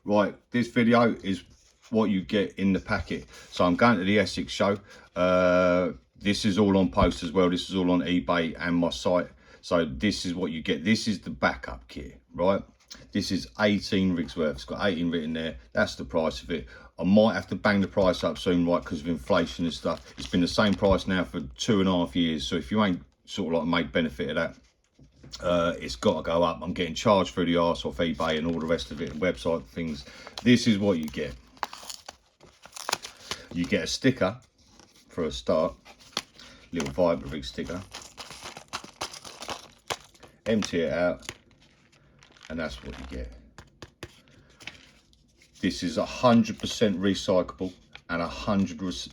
Right, this video is what you get in the packet. So I'm going to the Essex show. This is all on post as well. This is all on eBay and my site. So this is what you get. This is the backup kit, right? This is 18 rigs worth. It's got 18 written there. That's the price of it. I might have to bang the price up soon, right, because of inflation and stuff. It's been the same price now for 2.5 years. So if you ain't sort of like made benefit of that, it's got to go up. I'm getting charged through the arse off eBay and all the rest of it, website things. This is what you get. You get a sticker for a start, little Viper rig sticker. Empty it out, and that's what you get. This is 100% recyclable and 100%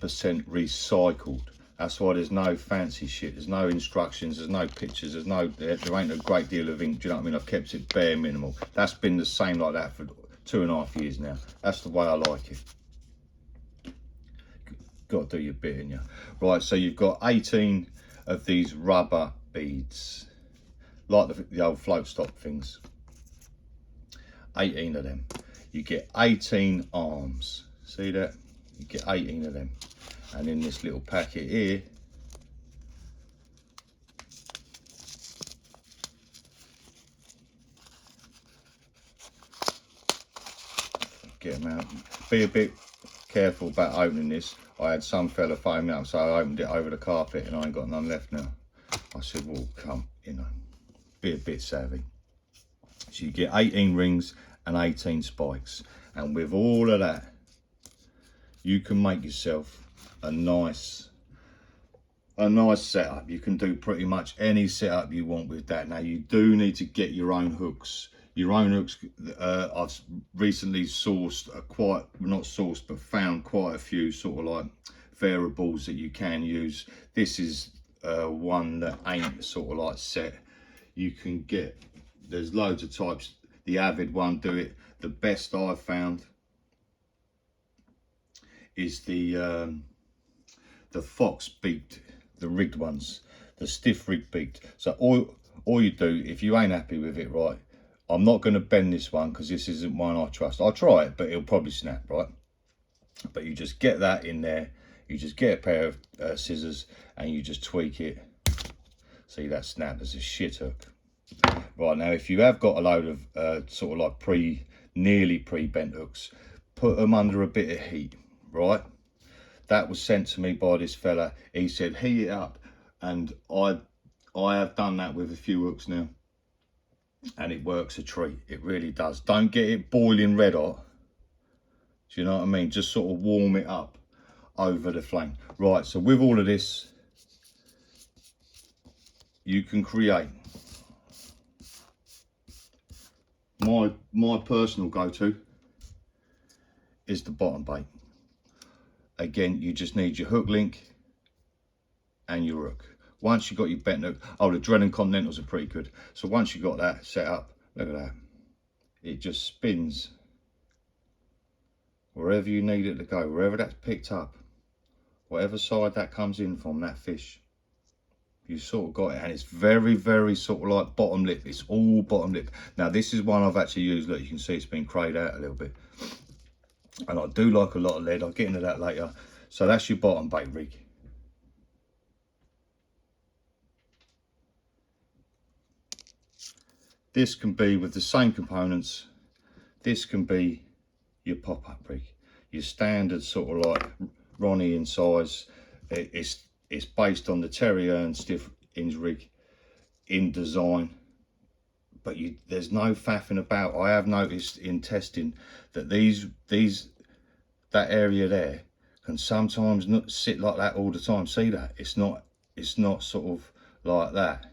recycled. That's why there's no fancy shit. There's no instructions. There's no pictures. There ain't a great deal of ink. Do you know what I mean? I've kept it bare minimal. That's been the same like that for 2.5 years now. That's the way I like it. Got to do your bit in you. Right, so you've got 18 of these rubber beads, like the old float stop things. 18 of them. You get 18 arms. See that? You get 18 of them. And in this little packet here, get them out. Be a bit careful about opening this. I had some fella phone me up, so I opened it over the carpet and I ain't got none left now. I said, well, come, you know, be a bit savvy. So you get 18 rings and 18 spikes. And with all of that, you can make yourself a nice setup. You can do pretty much any setup you want with that. Now you do need to get your own hooks. I've recently sourced but found quite a few sort of like variables that you can use. This is one that ain't sort of like set. You can get, there's loads of types. The Avid one do it. The best I've found is the Fox beaked, the rigged ones, the stiff rig beaked. So all you do, if you ain't happy with it, right, I'm not going to bend this one because this isn't one I trust. I'll try it, but it'll probably snap, right? But you just get that in there. You just get a pair of scissors and you just tweak it. See that snap? There's a shit hook. Right, now if you have got a load of sort of like nearly pre-bent hooks, put them under a bit of heat, right? That was sent to me by this fella. He said heat it up, and I have done that with a few hooks now, and it works a treat. It really does. Don't get it boiling red hot. Do you know what I mean? Just sort of warm it up over the flame. Right, so with all of this, you can create my personal go-to is the bottom bait. Again, you just need your hook link and your hook. Once you've got your bent hook, oh, the Drennan Continentals are pretty good. So once you've got that set up, look at that. It just spins wherever you need it to go, wherever that's picked up, whatever side that comes in from, that fish. You sort of got it, and it's very, very sort of like bottom lip. It's all bottom lip. Now, this is one I've actually used. Look, you can see it's been crayed out a little bit. And I do like a lot of lead. I'll get into that later. So that's your bottom bait rig. This can be with the same components. This can be your pop-up rig. Your standard sort of like Ronnie in size. It's based on the Terry Earn stiff hinge rig in design. But there's no faffing about. I have noticed in testing that that area there can sometimes not sit like that all the time. See that? It's not sort of like that.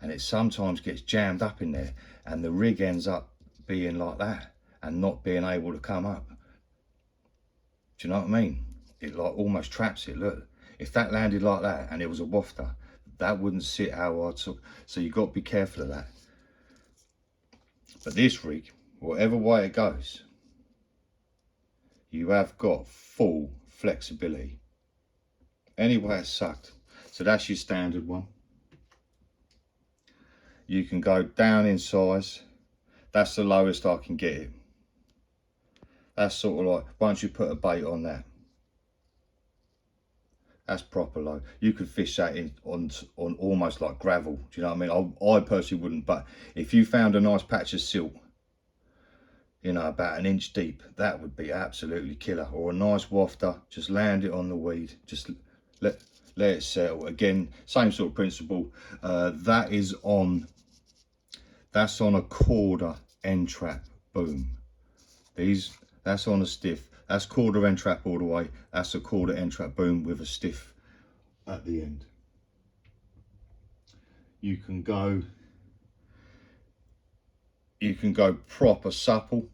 And it sometimes gets jammed up in there, and the rig ends up being like that and not being able to come up. Do you know what I mean? It like almost traps it. Look, if that landed like that and it was a wafter, that wouldn't sit how I took. So you've got to be careful of that. But this rig, whatever way it goes, you have got full flexibility. Any way it's sucked. So that's your standard one. You can go down in size. That's the lowest I can get it. That's sort of like, once you put a bait on that, that's proper low. You could fish that in on almost like gravel. Do you know what I mean? I personally wouldn't, but if you found a nice patch of silt, you know, about an inch deep, that would be absolutely killer. Or a nice wafter, just land it on the weed, just let it settle. Again, same sort of principle. That's on a Korda end trap boom. That's on a stiff. That's Korda end trap all the way. That's a Korda end trap boom with a stiff at the end. You can go proper supple.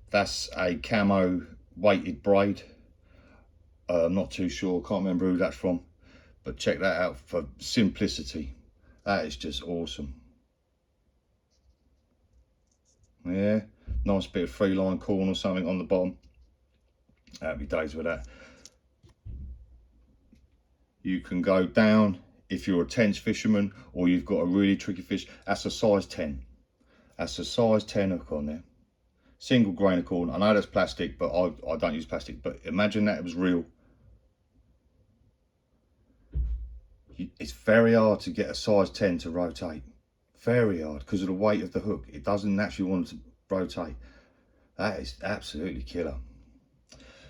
That's a camo weighted braid. I'm not too sure, can't remember who that's from, but check that out for simplicity. That is just awesome. Yeah, nice bit of 3-line corn or something on the bottom. Happy days with that. You can go down if you're a tench fisherman or you've got a really tricky fish. That's a size 10. That's a size 10 hook on there. Single grain of corn. I know that's plastic, but I don't use plastic. But imagine that it was real. It's very hard to get a size 10 to rotate. Very hard because of the weight of the hook. It doesn't naturally want to rotate. That is absolutely killer.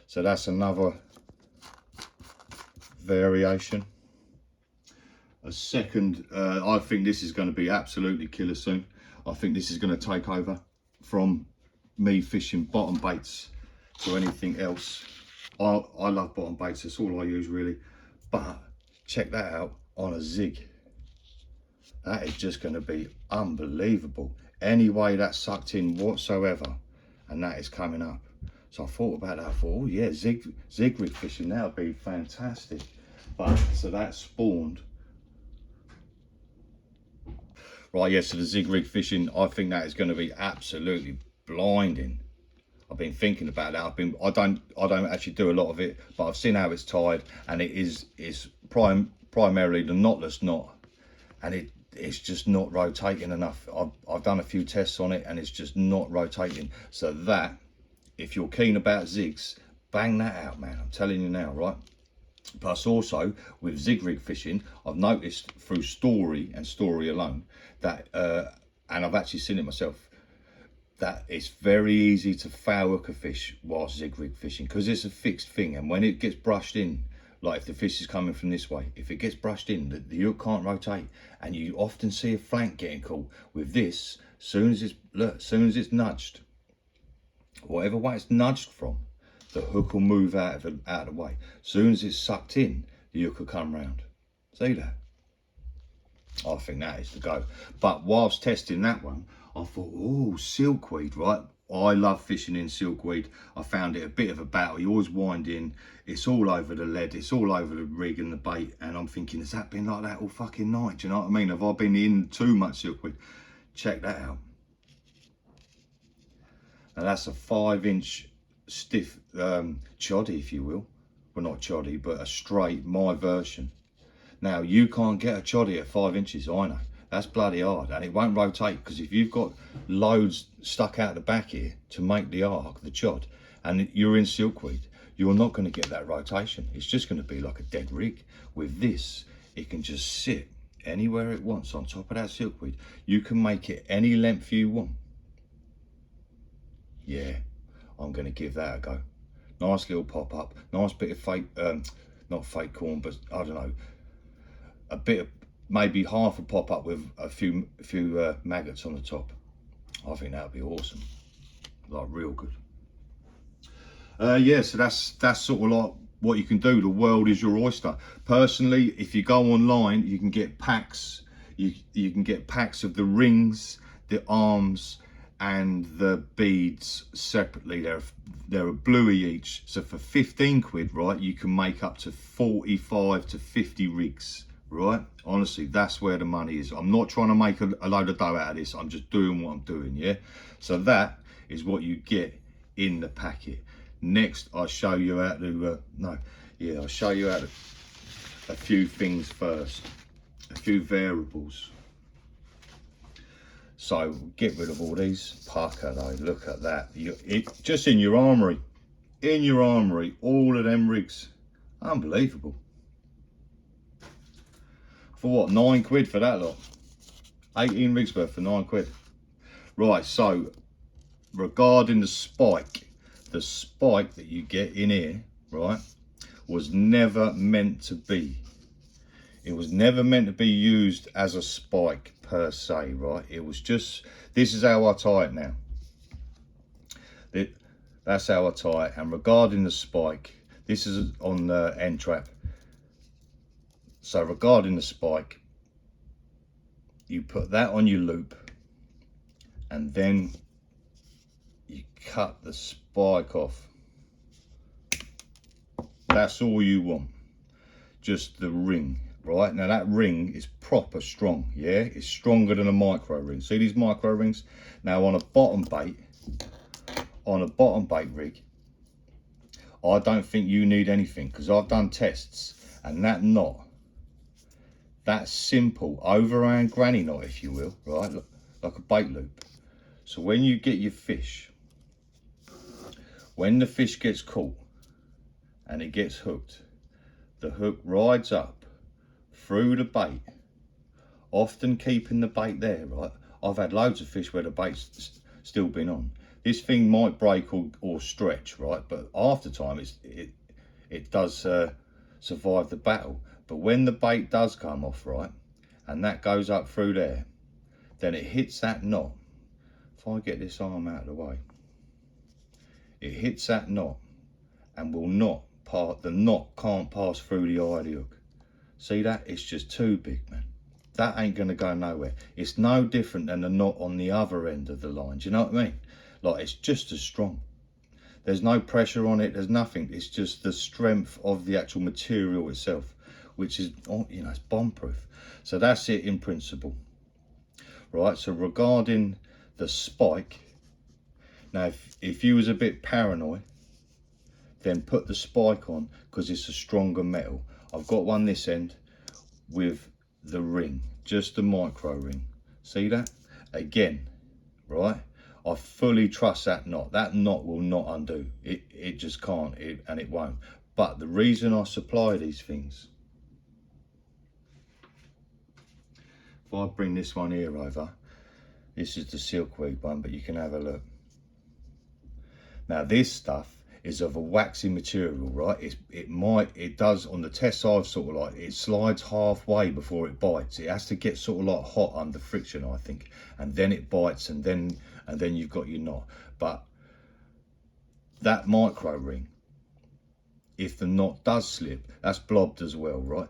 So that's another variation. A second, I think this is going to be absolutely killer soon. I think this is going to take over from me fishing bottom baits to anything else. I love bottom baits, that's all I use really. But check that out on a zig. That is just going to be unbelievable. Any way that's sucked in whatsoever, and that is coming up. So I thought about that. I thought, oh yeah, zig rig fishing, that would be fantastic. But so that spawned. Right, yeah. So the zig rig fishing, I think that is going to be absolutely blinding. I've been thinking about that. I don't actually do a lot of it, but I've seen how it's tied, and it's primarily the knotless knot, and it's just not rotating enough. I've done a few tests on it, and it's just not rotating. So that, if you're keen about zigs, bang that out, man. I'm telling you now, right? Plus also with zig rig fishing, I've noticed through story and story alone that, and I've actually seen it myself, that it's very easy to foul hook a fish whilst zig rig fishing because it's a fixed thing, and when it gets brushed in, like if the fish is coming from this way, if it gets brushed in, the hook can't rotate, and you often see a flank getting caught. With this, soon as it's nudged, whatever way it's nudged from, the hook will move out of the way. Soon as it's sucked in, the hook will come round. See that? I think that is the go. But whilst testing that one, I thought, oh, silkweed, right? I love fishing in silkweed. I found it a bit of a battle. You always wind in, it's all over the lead, it's all over the rig and the bait, and I'm thinking, has that been like that all fucking night? Do you know what I mean? Have I been in too much silkweed? Check that out. Now that's a 5-inch stiff choddy, if you will. Well, not choddy, but a straight, my version. Now, you can't get a choddy at 5 inches, I know. That's bloody hard, and it won't rotate, because if you've got loads stuck out the back here to make the arc, the chod, and you're in silkweed, you're not going to get that rotation. It's just going to be like a dead rig. With this, it can just sit anywhere it wants on top of that silkweed. You can make it any length you want. Yeah, I'm going to give that a go. Nice little pop up, nice bit of fake, not fake corn, but I don't know, a bit of, maybe half a pop up with a few maggots on the top. I think that would be awesome, like real good. Yeah, so that's sort of like what you can do. The world is your oyster. Personally, if you go online, you can get packs. You can get packs of the rings, the arms, and the beads separately. They're a bluey each. So for 15 quid, right, you can make up to 45 to 50 rigs, right? Honestly, that's where the money is. I'm not trying to make a load of dough out of this. I'm just doing what I'm doing, yeah? So that is what you get in the packet. Next, I'll show you how to, I'll show you how to, a few things first, a few variables. So get rid of all these. Pucker though, look at that. Just in your armoury, all of them rigs. Unbelievable. For what, 9 quid for that lot? 18 rigs worth for 9 quid. Right, so regarding the spike that you get in here, right, was never meant to be. It was never meant to be used as a spike per se, right? It was just, this is how I tie it now. That's how I tie it. And regarding the spike, this is on the end trap. So regarding the spike, you put that on your loop and then you cut the spike off. That's all you want, just the ring, right? Now that ring is proper strong, yeah? It's stronger than a micro ring. See these micro rings? Now on a bottom bait rig, I don't think you need anything, because I've done tests and that knot, that simple overhand granny knot, if you will, right? Look, like a bait loop. So when you get your fish, when the fish gets caught and it gets hooked, the hook rides up through the bait, often keeping the bait there, right? I've had loads of fish where the bait's still been on. This thing might break or stretch, right? But after time, it does survive the battle. But when the bait does come off, right, and that goes up through there, then it hits that knot. If I get this arm out of the way, it hits that knot and will not part. The knot can't pass through the eye of the hook. See that? It's just too big, man. That ain't gonna go nowhere. It's no different than the knot on the other end of the line. Do you know what I mean? Like, it's just as strong. There's no pressure on it. There's nothing. It's just the strength of the actual material itself, which is, you know, it's bomb proof. So that's it in principle, right? So regarding the spike, now if you was a bit paranoid, then put the spike on, because it's a stronger metal. I've got one this end with the ring, just the micro ring. See that? Again, right? I fully trust that knot. That knot will not undo. It just can't, and it won't. But the reason I supply these things, if I bring this one here over, this is the silkweed one, but you can have a look. Now this stuff is of a waxy material, right? It does, on the tests I've sort of like, it slides halfway before it bites. It has to get sort of like hot under friction, I think, and then it bites, and then you've got your knot. But that micro ring, if the knot does slip, that's blobbed as well, right?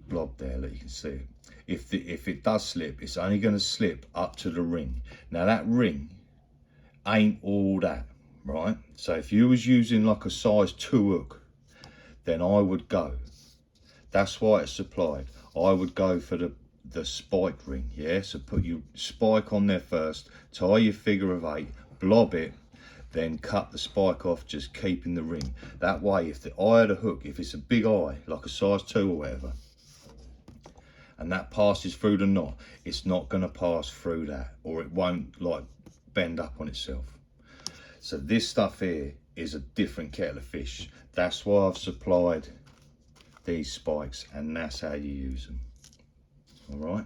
Blob there, look, you can see it. If it does slip, it's only going to slip up to the ring. Now that ring ain't all that, right? So if you was using like a size 2 hook, then I would go, that's why it's supplied, I would go for the spike ring, yeah? So put your spike on there first, tie your figure of 8, blob it, then cut the spike off, just keeping the ring. That way, if the eye of the hook, if it's a big eye, like a size 2 or whatever, and that passes through the knot, it's not going to pass through that, or it won't like bend up on itself. So this stuff here is a different kettle of fish. That's why I've supplied these spikes, and that's how you use them. All right.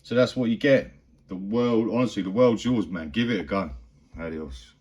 So that's what you get. The world, honestly, the world's yours, man. Give it a go. Adios.